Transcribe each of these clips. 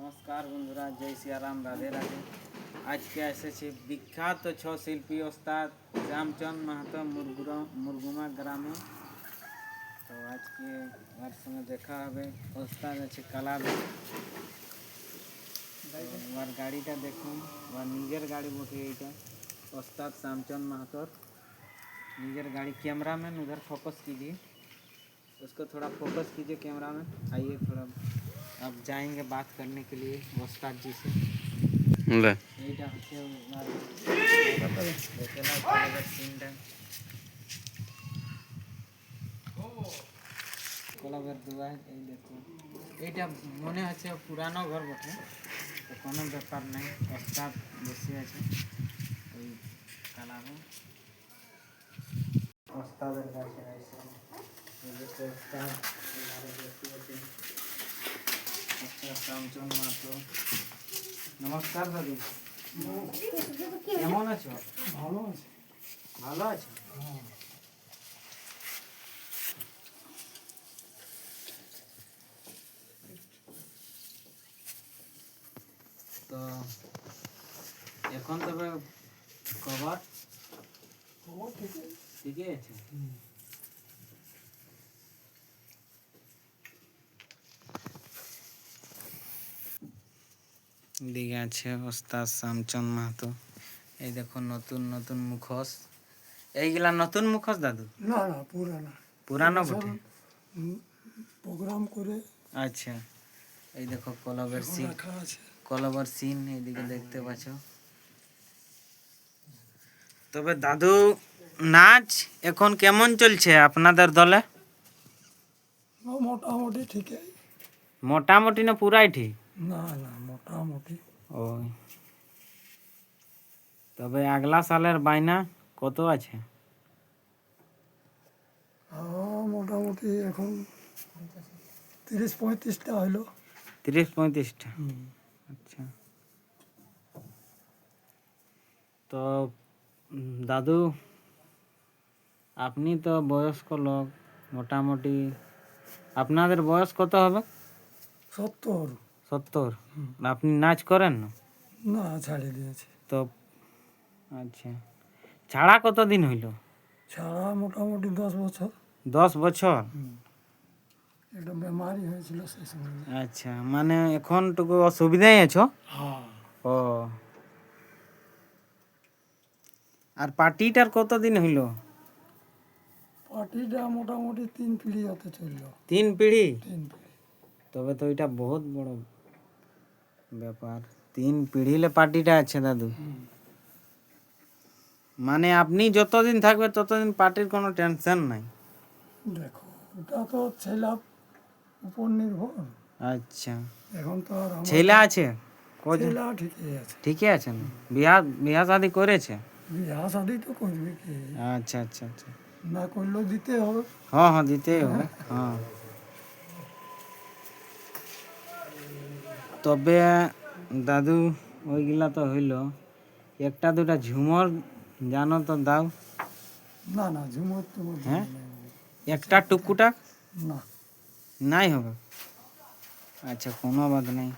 নমস্কার বন্ধুরা, জয় সিয়ারাম, রাধে রাধে। আজকে এসেছি বিখ্যাত ছৌ শিল্পী ওস্তাদ শ্যামচন্দ মাহাতো মুরগুমা গ্রামে। তো আজকে ওর সঙ্গে দেখা হবে। ওস্তাদ আছে কালাবে। ওর গাড়িটা দেখুন, ওর নিজের গাড়ি বটে এইটা। ওস্তাद श्यामचंद महतो निजर गाड़ी। कैमरामैन उधर फोकस कीजिए, उसको थोड़ा फोकस कीजिए कैमरामैन। आइए थोड़ा, अब जाएंगे बात करने के लिए ओस्ताद जी से। এইটা হচ্ছে কলাবের দুয়ার। এই দেখুন, এইটা মনে হচ্ছে পুরানো ঘর বটে, তো কোনো ব্যাপার নাই। ওস্তাদ বসে আছে ওই কালাবে। ওস্তাদের কাছে এসে ওস্তাদ বসে আছে। শ্যামচন্দ মাহাতো, নমস্কার দাদু। কেমন আছো? ভালো আছি। ভালো আছো? তো এখন তবে খবর ঠিকই আছে। দিকে আছে ওস্তাদ শ্যামচন্দ মাহাতো। এই দেখো নতুন নতুন মুখোশ। এইগুলা নতুন মুখোশ দাদু? না না, পুরানা পুরানো বটে। প্রোগ্রাম করে আচ্ছা, এই দেখো কলবের সিন, রাখা আছে। কলবের সিন এইদিকে দেখতে পাচ্ছ। তবে দাদু, নাচ এখন কেমন চলছে আপনাদের দলে? মোটামুটি ঠিক। মোটামুটি না পুরাই ঠিক? না না, মোটামুটি। ও, তবে আগলা সালের বাইনা কত আছে? মোটামুটি এখন 30-35টা হইলো। 30-35টা? আচ্ছা। তো দাদু, আপনি তো বয়স্ক লোক, মোটামুটি আপনাদের বয়স কত হবে? 70। 70? আপনি নাচ করেন না? না, ছাড়িয়ে দিয়েছে। তো আচ্ছা, ছাড়া কতদিন হইল? ছাড়া মোটামুটি 10 বছর। 10 বছর? একটা বেমারি হয়েছিল সেই সময়। আচ্ছা, মানে এখনটুকু অসুবিধায় আছো? হ্যাঁ। ও, আর পার্টিটার কতদিন হইল? পার্টিটা মোটামুটি 3 পিঁড়ি হতে চলল। 3 পিঁড়ি? 3 পিঁড়ি। তবে তো এটা বহুত বড় ব্যাপার। 3 পিঁড়িলে পার্টিটা আছে দাদু। মানে আপনি যতদিন থাকবে ততদিন পার্টির কোনো টেনশন নাই। দেখো, ওটা তো ছেলার উপর নির্ভর। আচ্ছা, এখন তো আর ছেলে আছে? ছেলা ঠিকই আছে। ঠিকই আছে না? বিয়া শাদি করেছে? বিয়া শাদি তো করবে কি, আচ্ছা আচ্ছা আচ্ছা। না করলেও দিতে হবে। হ্যাঁ হ্যাঁ, দিতেই হবে। হ্যাঁ, তবে দাদু ওইগুলা তো হইল, একটা দুটা ঝুমর জানো তো দাও? না না, ঝুমুর তো হ্যাঁ, একটা টুকুটা না নাই হবে? আচ্ছা, কোনো বাদ নাই।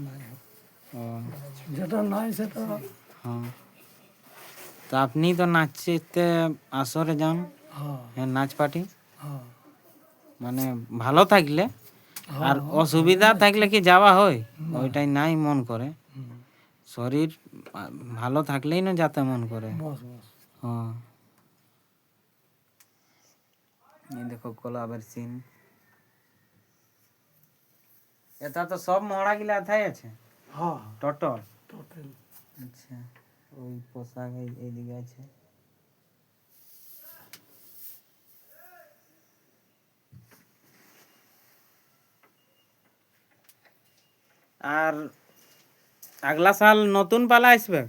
নাই হবে। ও, যেটা নাই সেটা। হ্যাঁ, তো আপনি তো নাচতে আসরে যান? হ্যাঁ হ্যাঁ, নাচ পার্টি হ্যাঁ মানে ভালো থাকলে। আর হ্যাঁ, অসুবিধা থাকলে কি যাওয়া হয়? না। ওইটাই নাই মন করে। হুম, শরীর ভালো থাকলেই না যাতে মন করে। বস বস। হ্যাঁ, এই দেখো কোলাবের সিন। এটা তো সব মহড়া গিলা এথাই আছে হ্যাঁ, টোটাল? টোটাল। আচ্ছা, ওই পোশাক এইদিকে আছে। আর আগলা সাল নতুন পালা আসবে?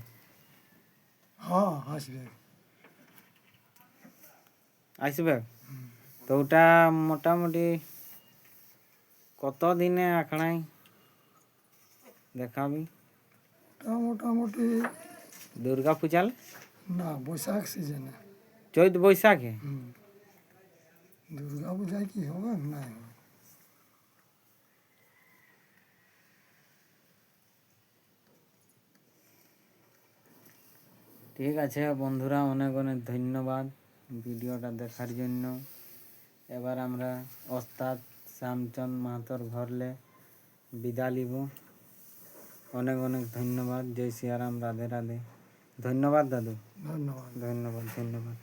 হ্যাঁ, আসবে। আসবে? তো ওটা মোটামুটি কত দিনে আখড়াই দেখাবি? তা মোটামুটি দুর্গা পূজালে না, বৈশাখ সিজনে। চৈত বৈশাখে? দুর্গা পূজায় কি হবে? নাই হবে। ঠিক আছে বন্ধুরা, অনেক অনেক ধন্যবাদ ভিডিওটা দেখার জন্য। এবার আমরা ওস্তাদ শ্যামচন্দ মাহাতোর ঘরলে বিদা নিব। অনেক অনেক ধন্যবাদ। জয় সিয়ারাম, রাধে রাধে। ধন্যবাদ দাদু, ধন্যবাদ। ধন্যবাদ ধন্যবাদ।